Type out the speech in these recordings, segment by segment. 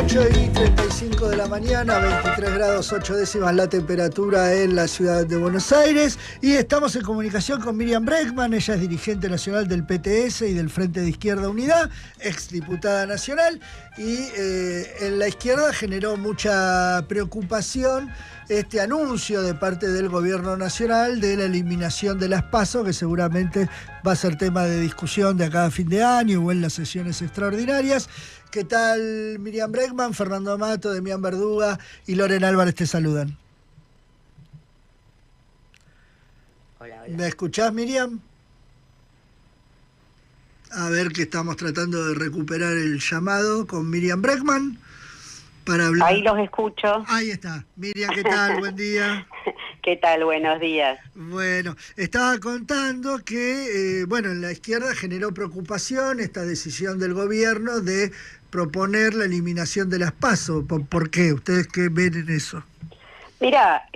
8:35 de la mañana, 23 grados 8 décimas la temperatura en la ciudad de Buenos Aires. Y estamos en comunicación con Miriam Bregman. Ella es dirigente nacional del PTS y del Frente de Izquierda Unidad, exdiputada nacional. Y en la izquierda generó mucha preocupación este anuncio de parte del gobierno nacional de la eliminación de las PASO, que seguramente va a ser tema de discusión de acá a fin de año o en las sesiones extraordinarias. ¿Qué tal, Miriam Bregman? Fernando Amato, Demián Verduga y Lorena Álvarez te saludan. Hola. ¿Me escuchás, Miriam? A ver, que estamos tratando de recuperar el llamado con Miriam Bregman para hablar. Ahí los escucho. Ahí está. Miriam, ¿qué tal? Buen día. ¿Qué tal? Buenos días. Bueno, estaba contando que, en la izquierda generó preocupación esta decisión del gobierno de proponer la eliminación de las PASO. ¿Por qué? ¿Ustedes qué ven en eso? Mira,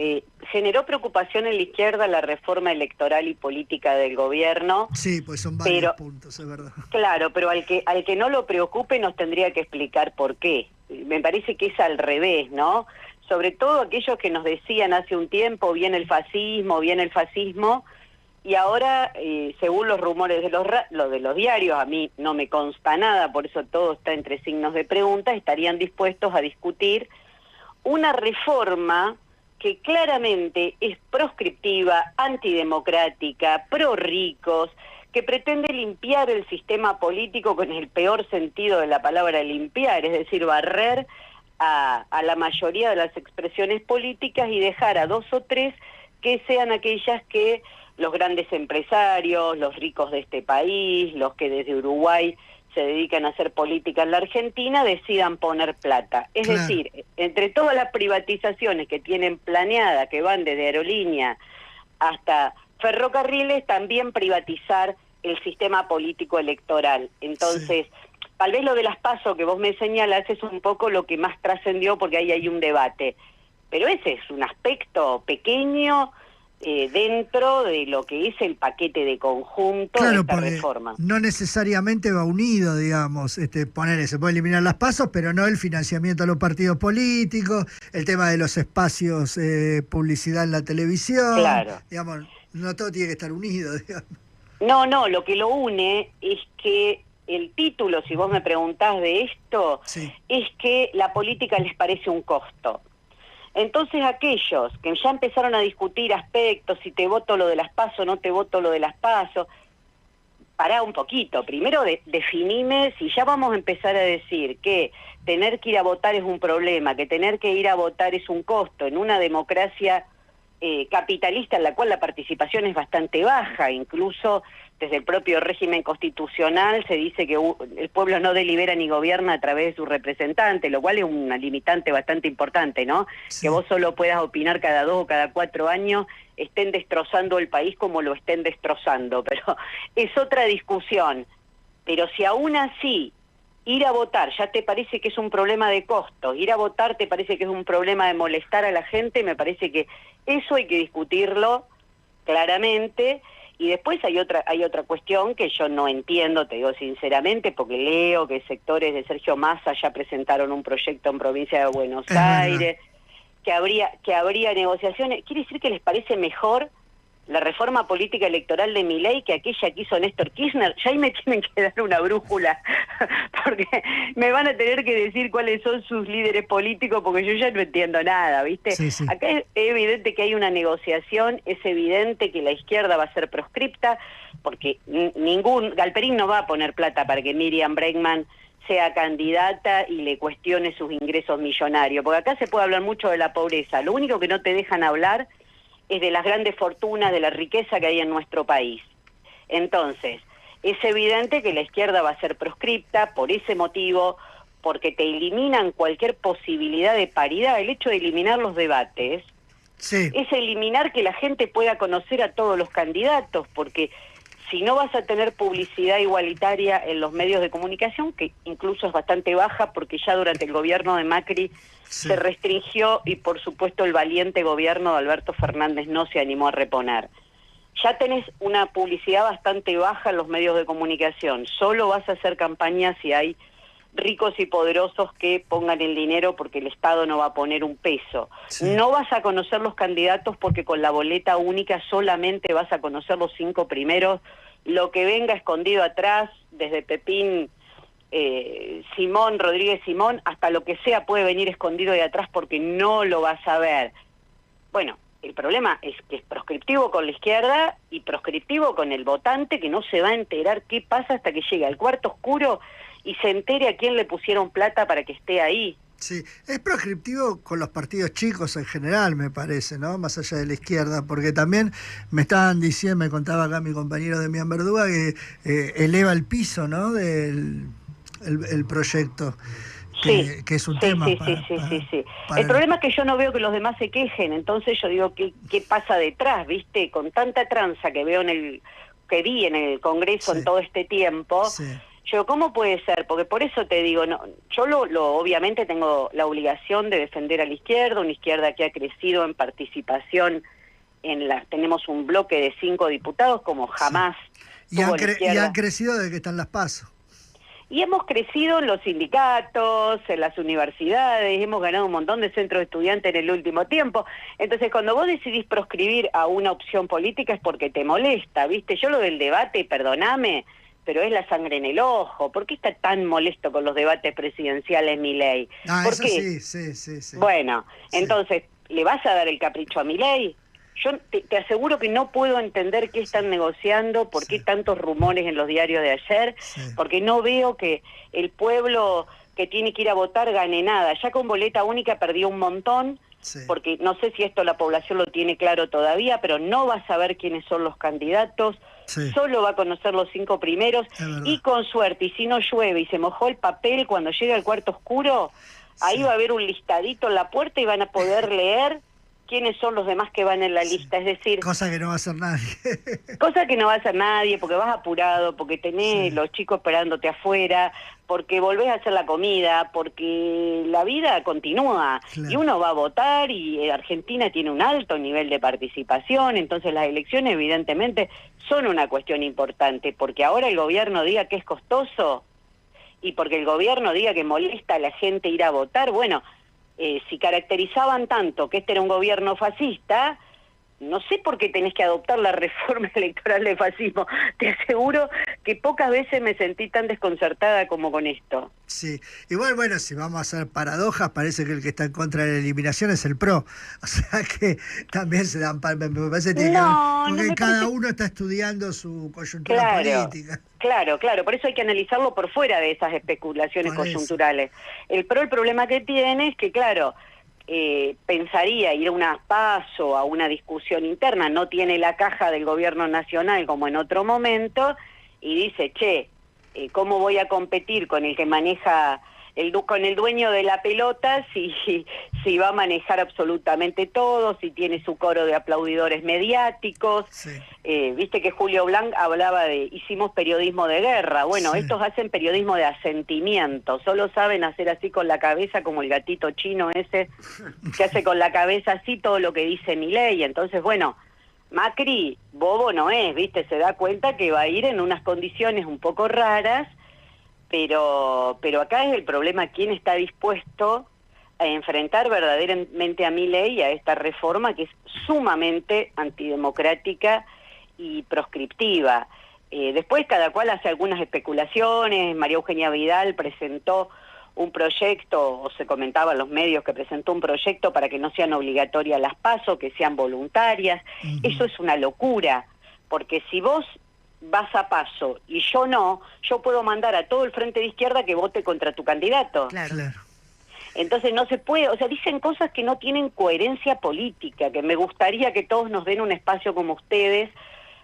generó preocupación en la izquierda la reforma electoral y política del gobierno. Sí, pues son varios puntos, es verdad. Claro, pero al que no lo preocupe nos tendría que explicar por qué. Me parece que es al revés, ¿no? Sobre todo aquellos que nos decían hace un tiempo, viene el fascismo, y ahora, según los rumores de los diarios, a mí no me consta nada, por eso todo está entre signos de pregunta, estarían dispuestos a discutir una reforma que claramente es proscriptiva, antidemocrática, pro ricos, que pretende limpiar el sistema político con el peor sentido de la palabra limpiar, es decir, barrer a la mayoría de las expresiones políticas y dejar a dos o tres que sean aquellas que los grandes empresarios, los ricos de este país, los que desde Uruguay se dedican a hacer política en la Argentina, decidan poner plata. Es decir, entre todas las privatizaciones que tienen planeada, que van desde aerolínea hasta ferrocarriles, también privatizar el sistema político electoral. Entonces, tal vez lo de las PASO que vos me señalas es un poco lo que más trascendió porque ahí hay un debate. Pero ese es un aspecto pequeño dentro de lo que es el paquete de conjunto de esta reforma. No necesariamente va unido, digamos, se puede eliminar las PASO, pero no el financiamiento a los partidos políticos, el tema de los espacios, publicidad en la televisión. Claro. Digamos, no todo tiene que estar unido, digamos. No, lo que lo une es que el título, si vos me preguntás de esto, es que la política les parece un costo. Entonces aquellos que ya empezaron a discutir aspectos, si te voto lo de las PASO, no te voto lo de las PASO, pará un poquito, primero definime si ya vamos a empezar a decir que tener que ir a votar es un problema, que tener que ir a votar es un costo, en una democracia capitalista en la cual la participación es bastante baja, incluso desde el propio régimen constitucional se dice que el pueblo no delibera ni gobierna a través de su representante, lo cual es una limitante bastante importante, ¿no? Sí. Que vos solo puedas opinar cada 2 o cada 4 años, estén destrozando el país como lo estén destrozando, pero es otra discusión. Pero si aún así ir a votar ya te parece que es un problema de costos, ir a votar te parece que es un problema de molestar a la gente, me parece que eso hay que discutirlo claramente. Y después hay otra cuestión que yo no entiendo, te digo sinceramente, porque leo que sectores de Sergio Massa ya presentaron un proyecto en provincia de Buenos Aires, que habría negociaciones. ¿Quiere decir que les parece mejor la reforma política electoral de Milei que aquella que hizo Néstor Kirchner? Ya ahí me tienen que dar una brújula, porque me van a tener que decir cuáles son sus líderes políticos, porque yo ya no entiendo nada, ¿viste? Sí. Acá es evidente que hay una negociación, es evidente que la izquierda va a ser proscripta, porque Galperín no va a poner plata para que Miriam Bregman sea candidata y le cuestione sus ingresos millonarios, porque acá se puede hablar mucho de la pobreza, lo único que no te dejan hablar es de las grandes fortunas, de la riqueza que hay en nuestro país. Entonces, es evidente que la izquierda va a ser proscripta por ese motivo, porque te eliminan cualquier posibilidad de paridad. El hecho de eliminar los debates es eliminar que la gente pueda conocer a todos los candidatos, porque si no vas a tener publicidad igualitaria en los medios de comunicación, que incluso es bastante baja, porque ya durante el gobierno de Macri se restringió y por supuesto el valiente gobierno de Alberto Fernández no se animó a reponer. Ya tenés una publicidad bastante baja en los medios de comunicación, solo vas a hacer campaña si hay ricos y poderosos que pongan el dinero porque el Estado no va a poner un peso. Sí. No vas a conocer los candidatos porque con la boleta única solamente vas a conocer los 5 primeros. Lo que venga escondido atrás, desde Pepín, Simón, Rodríguez Simón, hasta lo que sea puede venir escondido de atrás porque no lo vas a ver. Bueno, el problema es que es proscriptivo con la izquierda y proscriptivo con el votante, que no se va a enterar qué pasa hasta que llegue al cuarto oscuro y se entere a quién le pusieron plata para que esté ahí. Sí, es proscriptivo con los partidos chicos en general, me parece, ¿no? Más allá de la izquierda, porque también me estaban diciendo, me contaba acá mi compañero Demián Verduga, que eleva el piso, ¿no? Del el proyecto. Que es un tema sí. para el problema es que yo no veo que los demás se quejen, entonces yo digo, ¿qué pasa detrás, viste? Con tanta tranza que veo que vi en el Congreso en todo este tiempo, yo, ¿cómo puede ser? Porque por eso te digo, no, yo obviamente tengo la obligación de defender a la izquierda, una izquierda que ha crecido en participación, tenemos un bloque de 5 diputados como jamás. Y han crecido desde que están las PASO. Y hemos crecido en los sindicatos, en las universidades, hemos ganado un montón de centros de estudiantes en el último tiempo. Entonces, cuando vos decidís proscribir a una opción política es porque te molesta, ¿viste? Yo lo del debate, perdóname, pero es la sangre en el ojo. ¿Por qué está tan molesto con los debates presidenciales Milei? ¿Por qué? Sí. Bueno, entonces, ¿le vas a dar el capricho a Milei? Yo te aseguro que no puedo entender qué están negociando, por qué tantos rumores en los diarios de ayer, porque no veo que el pueblo que tiene que ir a votar gane nada. Ya con boleta única perdió un montón, porque no sé si esto la población lo tiene claro todavía, pero no va a saber quiénes son los candidatos, solo va a conocer los 5 primeros, y con suerte, y si no llueve y se mojó el papel, cuando llegue al cuarto oscuro, ahí va a haber un listadito en la puerta y van a poder leer quiénes son los demás que van en la lista, es decir... Cosa que no va a hacer nadie. Cosa que no va a hacer nadie, porque vas apurado, porque tenés los chicos esperándote afuera, porque volvés a hacer la comida, porque la vida continúa, y uno va a votar, y Argentina tiene un alto nivel de participación, entonces las elecciones evidentemente son una cuestión importante, porque ahora el gobierno diga que es costoso, y porque el gobierno diga que molesta a la gente ir a votar, bueno... si caracterizaban tanto que este era un gobierno fascista, no sé por qué tenés que adoptar la reforma electoral de fascismo. Te aseguro que pocas veces me sentí tan desconcertada como con esto. Sí, igual, bueno, si vamos a hacer paradojas, parece que el que está en contra de la eliminación es el PRO. O sea que también se dan... Me parece que cada uno está estudiando su coyuntura política. Claro, por eso hay que analizarlo por fuera de esas especulaciones coyunturales. El PRO, el problema que tiene es que, claro... pensaría ir a una PASO, a una discusión interna, no tiene la caja del gobierno nacional como en otro momento, y dice, ¿cómo voy a competir con el que maneja, con el dueño de la pelota, si va a manejar absolutamente todo, si tiene su coro de aplaudidores mediáticos? Viste que Julio Blanc hablaba de, hicimos periodismo de guerra. Bueno, estos hacen periodismo de asentimiento, solo saben hacer así con la cabeza, como el gatito chino ese, que hace con la cabeza así todo lo que dice Milei. Entonces, bueno, Macri, bobo no es, viste, se da cuenta que va a ir en unas condiciones un poco raras, pero acá es el problema, quién está dispuesto a enfrentar verdaderamente a Milei, a esta reforma que es sumamente antidemocrática y proscriptiva. Después cada cual hace algunas especulaciones. María Eugenia Vidal presentó un proyecto, o se comentaba en los medios que presentó un proyecto para que no sean obligatorias las PASO, que sean voluntarias. Eso es una locura, porque si vos vas a PASO y yo no, yo puedo mandar a todo el frente de izquierda que vote contra tu candidato. Claro. Entonces no se puede, o sea, dicen cosas que no tienen coherencia política, que me gustaría que todos nos den un espacio como ustedes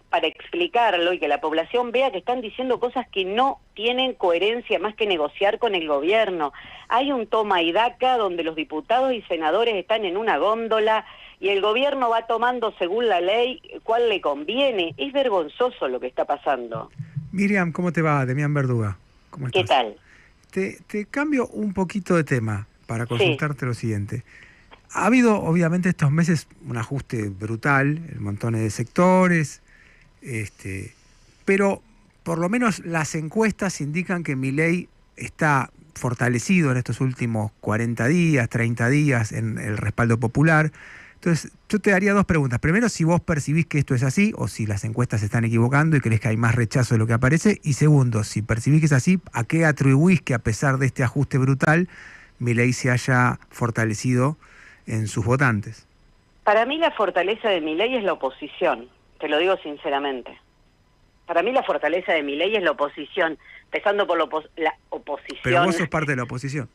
para explicarlo y que la población vea que están diciendo cosas que no tienen coherencia más que negociar con el gobierno. Hay un toma y daca donde los diputados y senadores están en una góndola y el gobierno va tomando según la ley cuál le conviene. Es vergonzoso lo que está pasando. Miriam, ¿cómo te va? Demián Verduga. ¿Cómo estás? ¿Qué tal? Te cambio un poquito de tema para consultarte lo siguiente. Ha habido, obviamente, estos meses un ajuste brutal en montones de sectores, pero por lo menos las encuestas indican que Milei está fortalecido en estos últimos 40 días, 30 días en el respaldo popular. Entonces, yo te daría dos preguntas. Primero, si vos percibís que esto es así, o si las encuestas se están equivocando y crees que hay más rechazo de lo que aparece. Y segundo, si percibís que es así, ¿a qué atribuís que a pesar de este ajuste brutal, Milei se haya fortalecido en sus votantes? Para mí la fortaleza de Milei es la oposición, te lo digo sinceramente. Para mí la fortaleza de Milei es la oposición, empezando por la oposición. Pero vos sos parte de la oposición.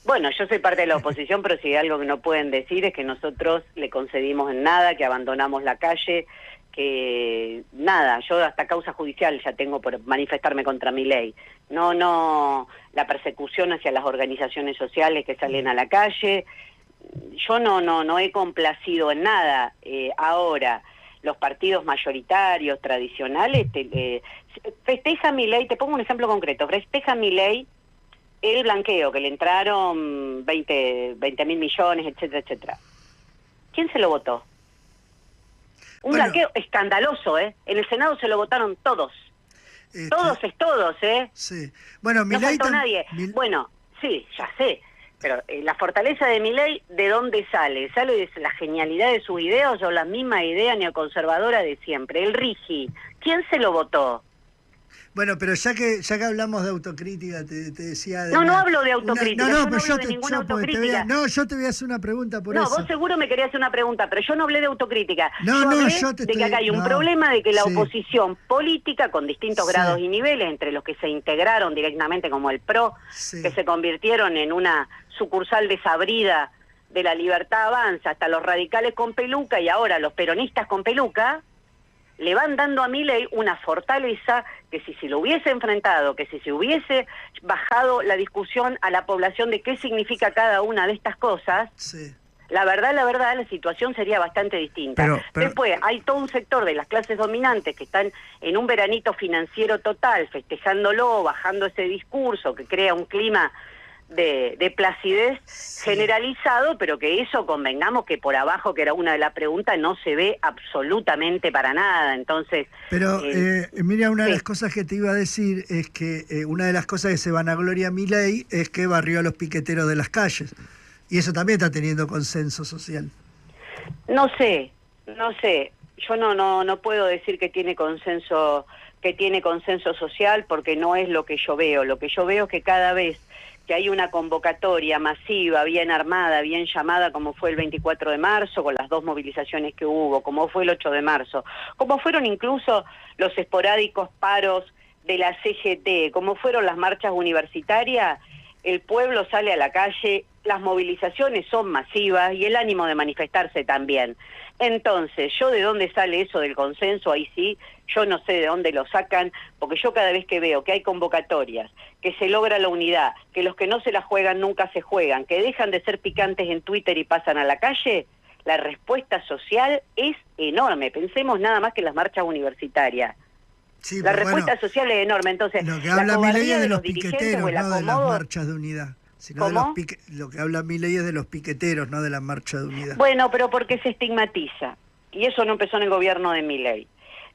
Bueno, yo soy parte de la oposición, pero si hay algo que no pueden decir es que nosotros le concedimos en nada, que abandonamos la calle, que nada, yo hasta causa judicial ya tengo por manifestarme contra Milei. No, la persecución hacia las organizaciones sociales que salen a la calle, yo no he complacido en nada. Ahora, los partidos mayoritarios, tradicionales, festeja Milei, te pongo un ejemplo concreto, festeja Milei el blanqueo, que le entraron 20.000 millones, etcétera, etcétera. ¿Quién se lo votó? Un blanqueo escandaloso, ¿eh? En el Senado se lo votaron todos. Todos es todos, ¿eh? Sí. Bueno, no faltó nadie. Bueno, sí, ya sé. Pero la fortaleza de Milei, ¿de dónde sale? ¿Sale de la genialidad de sus ideas o la misma idea neoconservadora de siempre? El RIGI. ¿Quién se lo votó? Bueno, pero ya que hablamos de autocrítica, te decía... No hablo de autocrítica, yo no hablo de ninguna autocrítica. Yo te voy a hacer una pregunta por eso. No, vos seguro me querías hacer una pregunta, pero yo no hablé de autocrítica. Yo hablé de que acá hay un problema de que la oposición política, con distintos grados y niveles, entre los que se integraron directamente como el PRO, que se convirtieron en una sucursal desabrida de la Libertad Avanza, hasta los radicales con peluca y ahora los peronistas con peluca, le van dando a Milei una fortaleza que si se lo hubiese enfrentado, que si se hubiese bajado la discusión a la población de qué significa cada una de estas cosas, la verdad, la situación sería bastante distinta. Pero... Después, hay todo un sector de las clases dominantes que están en un veranito financiero total, festejándolo, bajando ese discurso que crea un clima de placidez generalizado, pero que eso convengamos que por abajo, que era una de las preguntas, no se ve absolutamente para nada. Entonces, pero mira, una de las cosas que te iba a decir es que una de las cosas que se vanagloria a Milei es que barrió a los piqueteros de las calles, y eso también está teniendo consenso social. No sé, yo no puedo decir que tiene consenso social, porque no es lo que yo veo. Lo que yo veo es que cada vez que hay una convocatoria masiva, bien armada, bien llamada, como fue el 24 de marzo, con las 2 movilizaciones que hubo, como fue el 8 de marzo, como fueron incluso los esporádicos paros de la CGT, como fueron las marchas universitarias, el pueblo sale a la calle, las movilizaciones son masivas y el ánimo de manifestarse también. Entonces, ¿yo de dónde sale eso del consenso? Ahí sí, yo no sé de dónde lo sacan, porque yo cada vez que veo que hay convocatorias, que se logra la unidad, que los que no se la juegan nunca se juegan, que dejan de ser picantes en Twitter y pasan a la calle, la respuesta social es enorme. Pensemos nada más que en las marchas universitarias. Sí, la respuesta social es enorme. Entonces, lo que habla Milei es de los piqueteros, no de las marchas de unidad. Sino lo que habla Milei es de los piqueteros, no de la marcha de unidad. Bueno, pero porque se estigmatiza, y eso no empezó en el gobierno de Milei.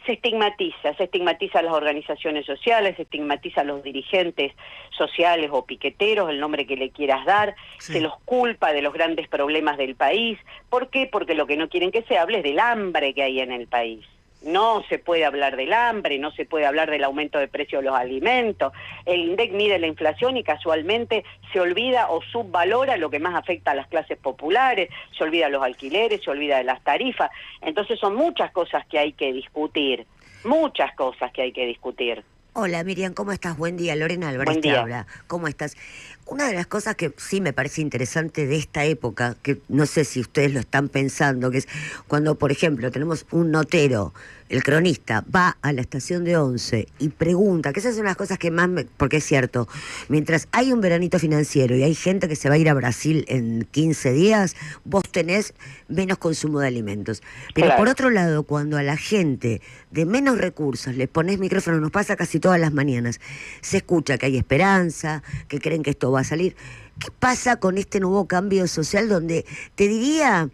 Se estigmatiza a las organizaciones sociales, se estigmatiza a los dirigentes sociales o piqueteros, el nombre que le quieras dar, se los culpa de los grandes problemas del país. ¿Por qué? Porque lo que no quieren que se hable es del hambre que hay en el país. No se puede hablar del hambre, no se puede hablar del aumento de precio de los alimentos. El INDEC mide la inflación y casualmente se olvida o subvalora lo que más afecta a las clases populares, se olvida de los alquileres, se olvida de las tarifas. Entonces son muchas cosas que hay que discutir, Hola Miriam, ¿cómo estás? Buen día, Lorena Álvarez te habla. ¿Cómo estás? Una de las cosas que sí me parece interesante de esta época, que no sé si ustedes lo están pensando, que es cuando, por ejemplo, tenemos un notero, el cronista, va a la estación de Once y pregunta, que esas son las cosas que más porque es cierto, mientras hay un veranito financiero y hay gente que se va a ir a Brasil en 15 días, vos tenés menos consumo de alimentos. Pero por otro lado, cuando a la gente de menos recursos le pones micrófono, nos pasa casi todas las mañanas, se escucha que hay esperanza, que creen que esto va a salir. ¿Qué pasa con este nuevo cambio social donde te diría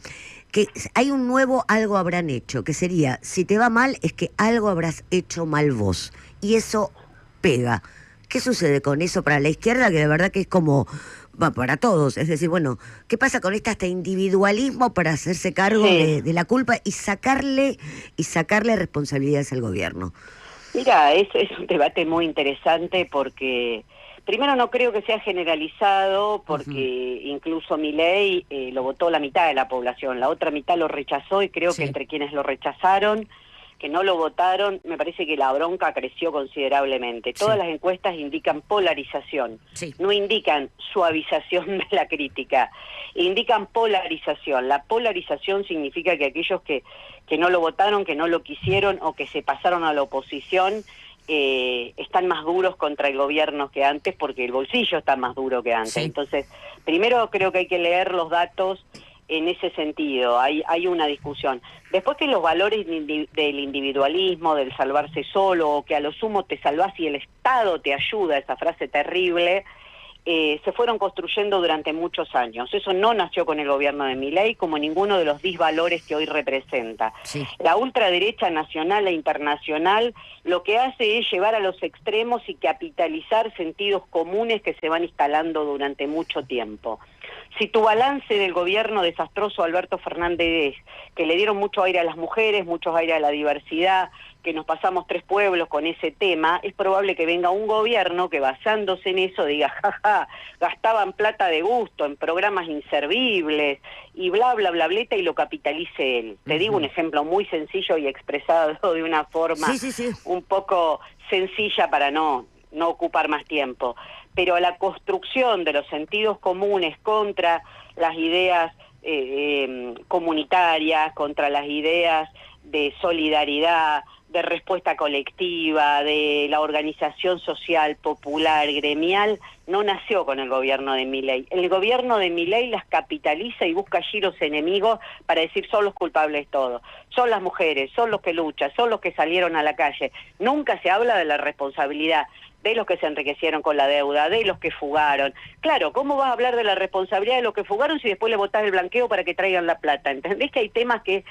que hay un nuevo algo habrán hecho, que sería, si te va mal es que algo habrás hecho mal vos, y eso pega? ¿Qué sucede con eso para la izquierda? Que de verdad que es como... Va para todos, es decir, bueno, ¿qué pasa con este individualismo para hacerse cargo de la culpa y sacarle responsabilidades al gobierno? Mira, es un debate muy interesante porque primero no creo que sea generalizado porque incluso Milei lo votó la mitad de la población, la otra mitad lo rechazó y creo que entre quienes lo rechazaron, que no lo votaron, me parece que la bronca creció considerablemente. Todas las encuestas indican polarización, no indican suavización de la crítica, indican polarización. La polarización significa que aquellos que no lo votaron, que no lo quisieron o que se pasaron a la oposición, están más duros contra el gobierno que antes porque el bolsillo está más duro que antes. Entonces, primero creo que hay que leer los datos en ese sentido, hay una discusión. Después que los valores del individualismo, del salvarse solo, o que a lo sumo te salvás y el Estado te ayuda, esa frase terrible, se fueron construyendo durante muchos años. Eso no nació con el gobierno de Milei, como ninguno de los disvalores que hoy representa. La ultraderecha nacional e internacional lo que hace es llevar a los extremos y capitalizar sentidos comunes que se van instalando durante mucho tiempo. Si tu balance del gobierno desastroso Alberto Fernández, que le dieron mucho aire a las mujeres, mucho aire a la diversidad, que nos pasamos 3 pueblos con ese tema, es probable que venga un gobierno que basándose en eso diga, jaja, gastaban plata de gusto en programas inservibles y bla, bla, bla, bleta, y lo capitalice él. Te digo un ejemplo muy sencillo y expresado de una forma un poco sencilla para no ocupar más tiempo. Pero la construcción de los sentidos comunes contra las ideas comunitarias, contra las ideas de solidaridad, de respuesta colectiva, de la organización social, popular, gremial, no nació con el gobierno de Milei. El gobierno de Milei las capitaliza y busca allí los enemigos para decir son los culpables todos. Son las mujeres, son los que luchan, son los que salieron a la calle. Nunca se habla de la responsabilidad de los que se enriquecieron con la deuda, de los que fugaron. Claro, ¿cómo vas a hablar de la responsabilidad de los que fugaron si después le votás el blanqueo para que traigan la plata? ¿Entendés que hay temas que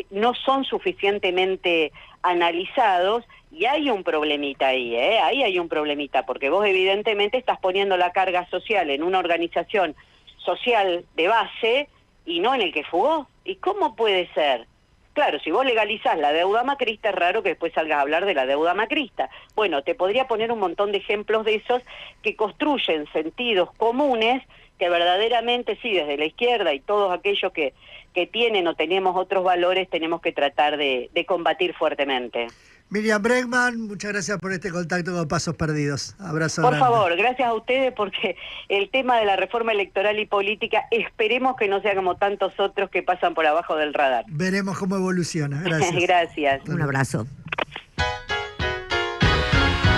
no son suficientemente analizados y hay un problemita ahí, ahí hay un problemita, porque vos evidentemente estás poniendo la carga social en una organización social de base y no en el que fugó? ¿Y cómo puede ser? Claro, si vos legalizás la deuda macrista, es raro que después salgas a hablar de la deuda macrista. Bueno, te podría poner un montón de ejemplos de esos que construyen sentidos comunes que verdaderamente sí, desde la izquierda y todos aquellos que tienen o tenemos otros valores, tenemos que tratar de combatir fuertemente. Miriam Bregman, muchas gracias por este contacto con Pasos Perdidos. Abrazo Por grande. favor, gracias a ustedes porque el tema de la reforma electoral y política, esperemos que no sea como tantos otros que pasan por abajo del radar. Veremos cómo evoluciona. Gracias. Gracias. Un abrazo.